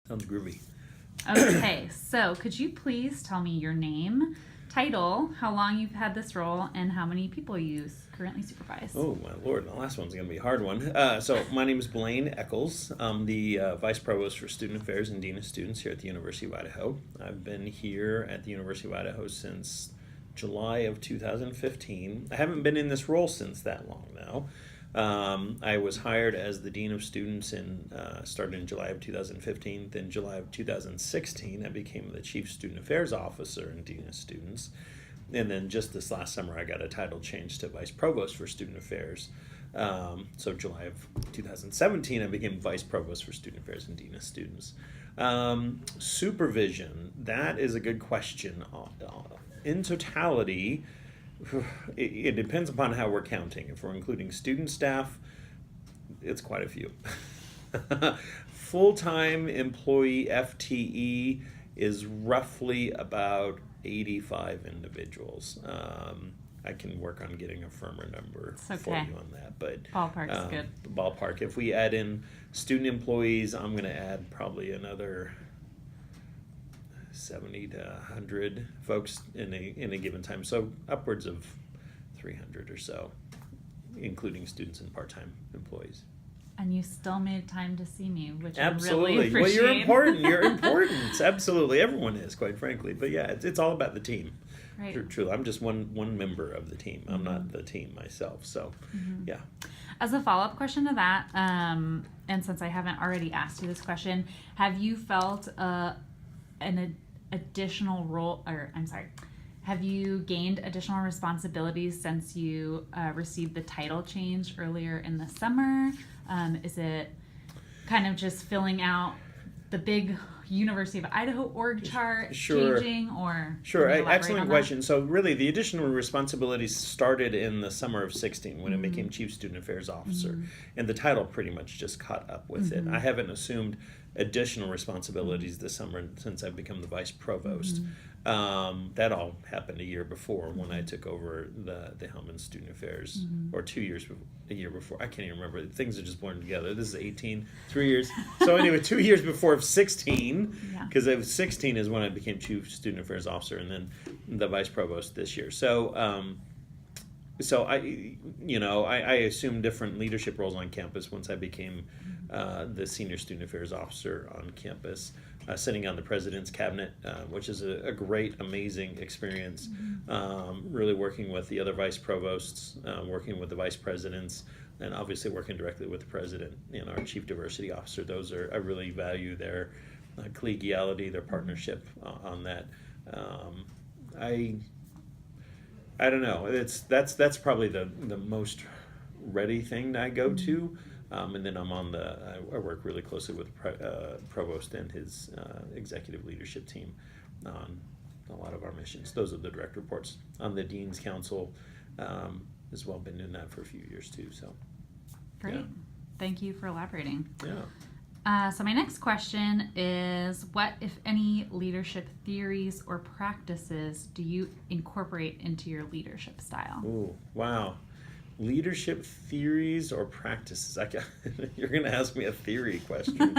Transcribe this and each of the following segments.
Sounds groovy. Okay, so could you please tell me your name, title, how long you've had this role, and how many people you currently supervise? Oh, my Lord. The last one's going to be a hard one. So my name is Blaine Eckles. I'm the Vice Provost for Student Affairs and Dean of Students here at the University of Idaho. I've been here at the University of Idaho since July of 2015. I haven't been in this role since that long now. I was hired as the Dean of Students started in July of 2015. Then July of 2016, I became the Chief Student Affairs Officer and Dean of Students. And then just this last summer, I got a title change to Vice Provost for Student Affairs. So July of 2017, I became Vice Provost for Student Affairs and Dean of Students. Supervision, that is a good question. In totality, it depends upon how we're counting. If we're including student staff, it's quite a few. Full-time employee FTE is roughly about 85 individuals. I can work on getting a firmer number for you on that, but ballpark's good. Ballpark. If we add in student employees, I'm going to add probably another 70 to 100 folks in a given time, so upwards of 300 or so, including students and part-time employees. And you still made time to see me, which Absolutely. I really appreciate. Well, you're important. You're important. Absolutely, everyone is, quite frankly. But yeah, it's all about the team. Right. Truly, I'm just one member of the team. I'm not the team myself. So, yeah. As a follow-up question to that, and since I haven't already asked you this question, have you felt an additional role, have you gained additional responsibilities since you received the title change earlier in the summer? Is it kind of just filling out the big University of Idaho org chart changing, or Sure, excellent question. So really, the additional responsibilities started in the summer of 16 when I became Chief Student Affairs Officer, and the title pretty much just caught up with it. I haven't assumed additional responsibilities this summer since I've become the Vice Provost. That all happened a year before when I took over the helm in Student Affairs, or a year before. I can't even remember. Things are just blurring together. This is 18, 3 years. So anyway, 2 years before of 16, because of 16 is when I became Chief Student Affairs Officer, and then the Vice Provost this year. So I assumed different leadership roles on campus once I became the Senior Student Affairs Officer on campus, sitting on the President's Cabinet, which is a great, amazing experience, really working with the other Vice Provosts, working with the Vice Presidents, and obviously working directly with the President and our Chief Diversity Officer. I really value their collegiality, their partnership on that. I don't know. That's probably the most ready thing that I go to, and then I work really closely with Provost and his executive leadership team on a lot of our missions. Those are the direct reports. On the Dean's Council as well, been doing that for a few years too. So great. Yeah. Thank you for elaborating. Yeah. So my next question is, what, if any, leadership theories or practices do you incorporate into your leadership style? Oh, wow. Leadership theories or practices? You're going to ask me a theory question.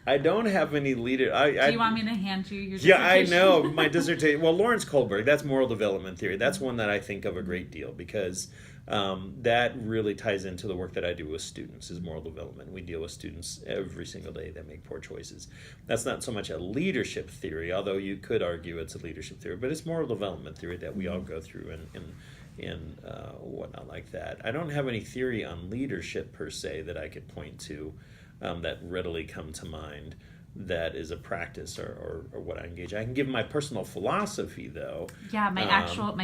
I don't have any leader. Do you want me to hand you your dissertation? Yeah, I know. My dissertation. Well, Lawrence Kohlberg, that's moral development theory. That's one that I think of a great deal because that really ties into the work that I do with students, is moral development. We deal with students every single day that make poor choices. That's not so much a leadership theory, although you could argue it's a leadership theory, but it's moral development theory that we all go through and whatnot like that. I don't have any theory on leadership per se that I could point to that readily come to mind that is a practice or what I engage. I can give my personal philosophy though. Yeah, my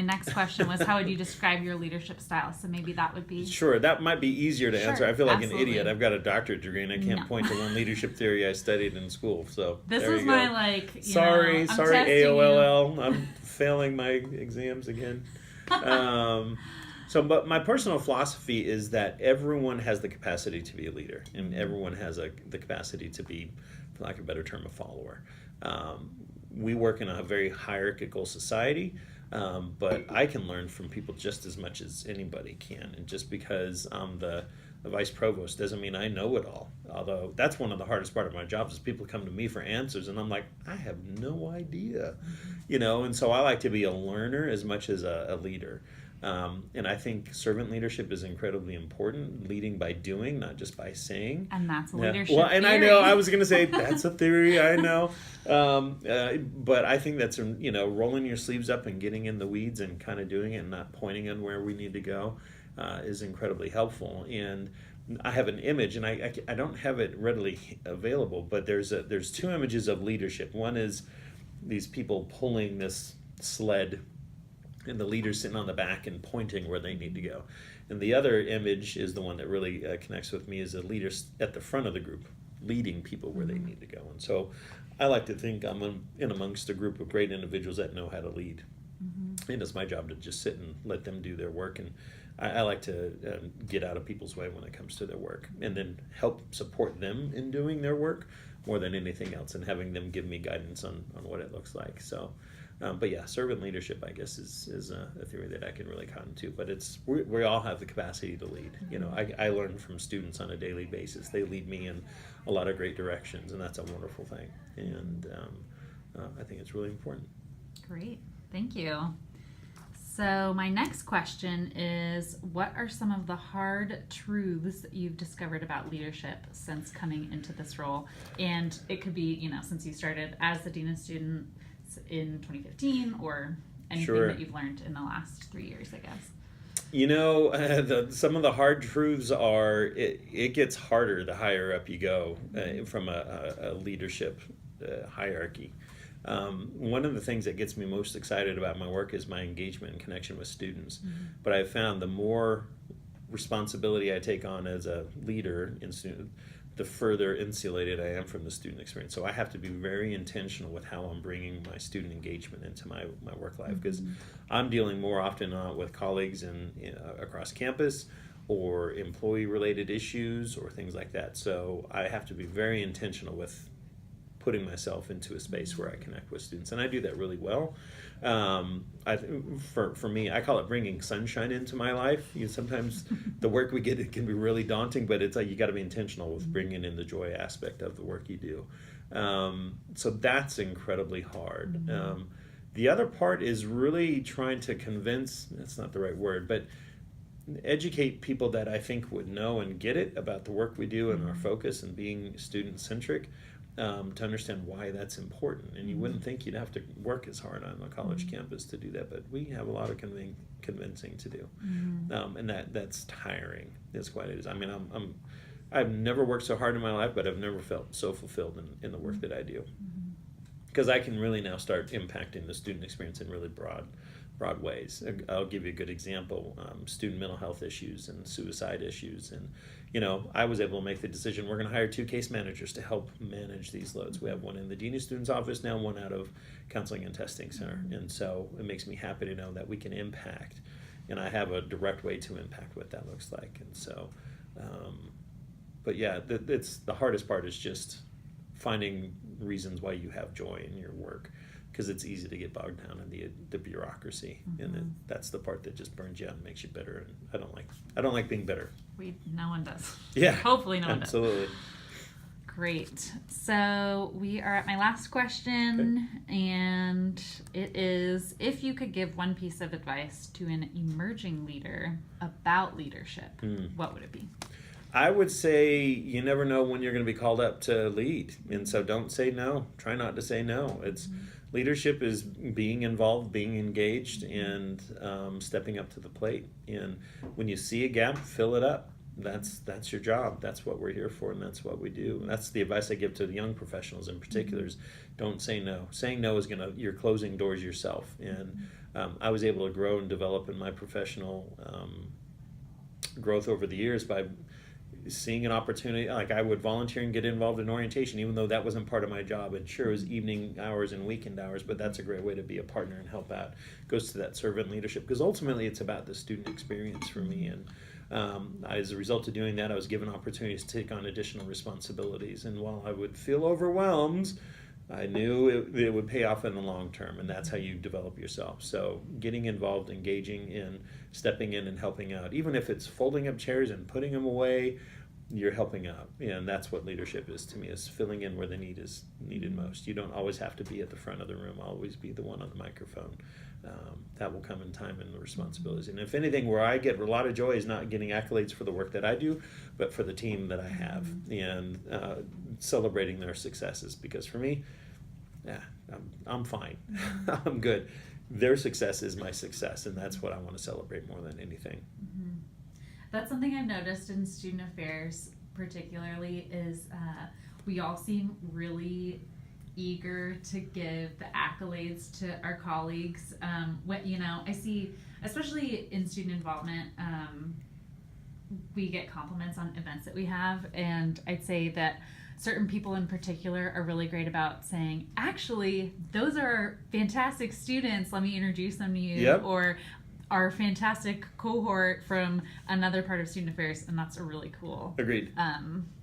next question was, how would you describe your leadership style? So maybe that would be... Sure, that might be easier to answer. I feel like absolutely. An idiot. I've got a doctorate degree and I can't point to one leadership theory I studied in school. So this there was you go. my sorry AOLL. You. I'm failing my exams again. But my personal philosophy is that everyone has the capacity to be a leader, and everyone has the capacity to be, for lack of a better term, a follower. We work in a very hierarchical society, but I can learn from people just as much as anybody can. And just because I'm the a vice provost doesn't mean I know it all. Although that's one of the hardest part of my job is people come to me for answers and I'm like, I have no idea, and so I like to be a learner as much as a leader. And I think servant leadership is incredibly important, leading by doing, not just by saying. And that's Yeah. leadership. Well, and theory. I know I was going to say that's a theory, I know. But I think that's, rolling your sleeves up and getting in the weeds and kind of doing it and not pointing on where we need to go is incredibly helpful. And I have an image, and I don't have it readily available, but there's two images of leadership. One is these people pulling this sled and the leader sitting on the back and pointing where they need to go. And the other image is the one that really connects with me, is a leader at the front of the group, leading people where they need to go. And so I like to think I'm in amongst a group of great individuals that know how to lead. And it's my job to just sit and let them do their work. And I like to get out of people's way when it comes to their work, and then help support them in doing their work more than anything else, and having them give me guidance on what it looks like. So but yeah, servant leadership, I guess, is a theory that I can really cotton to. But we all have the capacity to lead. I learn from students on a daily basis. They lead me in a lot of great directions, and that's a wonderful thing. And I think it's really important. Great, thank you. So my next question is, what are some of the hard truths that you've discovered about leadership since coming into this role? And it could be, since you started as the Dean of Students in 2015, or anything that you've learned in the last 3 years, I guess. Some of the hard truths are, it gets harder the higher up you go from a leadership hierarchy. One of the things that gets me most excited about my work is my engagement and connection with students. But I've found the more responsibility I take on as a leader in student, the further insulated I am from the student experience. So I have to be very intentional with how I'm bringing my student engagement into my work life, because I'm dealing more often with colleagues across campus, or employee-related issues, or things like that. So I have to be very intentional with putting myself into a space where I connect with students, and I do that really well. For me, I call it bringing sunshine into my life. Sometimes the work we get, it can be really daunting, but it's like you got to be intentional with bringing in the joy aspect of the work you do. So that's incredibly hard. The other part is really trying to convince, that's not the right word, but educate people that I think would know and get it about the work we do and our focus and being student-centric, to understand why that's important. And you wouldn't think you'd have to work as hard on a college campus to do that, but we have a lot of convincing to do. And that's tiring. That's quite it is. I mean, I've never worked so hard in my life, but I've never felt so fulfilled in the work that I do. Because I can really now start impacting the student experience in really broad ways. I'll give you a good example. Student mental health issues and suicide issues. And, I was able to make the decision, we're going to hire 2 case managers to help manage these loads. We have one in the Dean of Students office now, one out of Counseling and Testing Center. And so it makes me happy to know that we can impact, and I have a direct way to impact what that looks like. And so, but yeah, it's the hardest part is just finding reasons why you have joy in your work, because it's easy to get bogged down in the bureaucracy, and that's the part that just burns you out and makes you bitter. And I don't like being bitter. No one does. Yeah, hopefully no one absolutely. does. Great. So we are at my last question, and it is, if you could give one piece of advice to an emerging leader about leadership, what would it be? I would say you never know when you're going to be called up to lead, and so don't say no. Try not to say no. It's leadership is being involved, being engaged, and stepping up to the plate. And when you see a gap, fill it up. That's your job. That's what we're here for, and that's what we do. And that's the advice I give to the young professionals in particular: is don't say no. Saying no is you're closing doors yourself. And I was able to grow and develop in my professional growth over the years by seeing an opportunity. Like, I would volunteer and get involved in orientation, even though that wasn't part of my job. And sure, it was evening hours and weekend hours, but that's a great way to be a partner and help out. It goes to that servant leadership, because ultimately it's about the student experience for me. And as a result of doing that, I was given opportunities to take on additional responsibilities. And while I would feel overwhelmed, I knew it would pay off in the long term, and that's how you develop yourself. So getting involved, engaging in, stepping in and helping out, even if it's folding up chairs and putting them away, you're helping out. And that's what leadership is to me, is filling in where the need is needed most. You don't always have to be at the front of the room, always be the one on the microphone. That will come in time and the responsibilities. And if anything, where I get a lot of joy is not getting accolades for the work that I do, but for the team that I have, and celebrating their successes. Because for me, yeah, I'm fine. I'm good. Their success is my success, and that's what I want to celebrate more than anything. Mm-hmm. That's something I've noticed in student affairs particularly is we all seem really eager to give the accolades to our colleagues. I see, especially in student involvement, we get compliments on events that we have, and I'd say that certain people in particular are really great about saying, actually, those are fantastic students, let me introduce them to you. Yep. Or our fantastic cohort from another part of student affairs, and that's a really cool Agreed.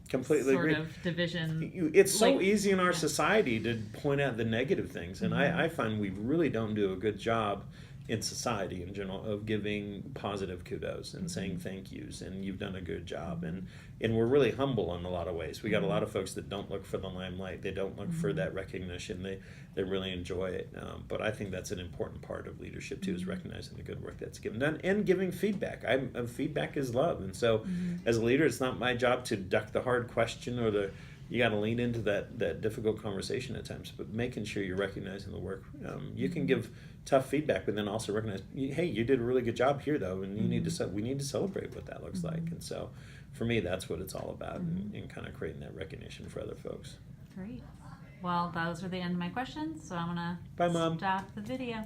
Completely sort agreed. of division. It's so Like, easy in our yeah. society to point out the negative things, and I find we really don't do a good job in society in general of giving positive kudos and saying thank yous, and you've done a good job, and we're really humble in a lot of ways. We got a lot of folks that don't look for the limelight, they don't look for that recognition, they really enjoy it, but I think that's an important part of leadership too, is recognizing the good work that's given done and giving feedback. Feedback is love, and so as a leader, it's not my job to duck the hard question or you got to lean into that difficult conversation at times, but making sure you're recognizing the work. You can give tough feedback, but then also recognize, hey, you did a really good job here, though, and we need to celebrate what that looks like. And so, for me, that's what it's all about, and kind of creating that recognition for other folks. Great. Well, those are the end of my questions, so I'm Bye, Mom. gonna stop the video.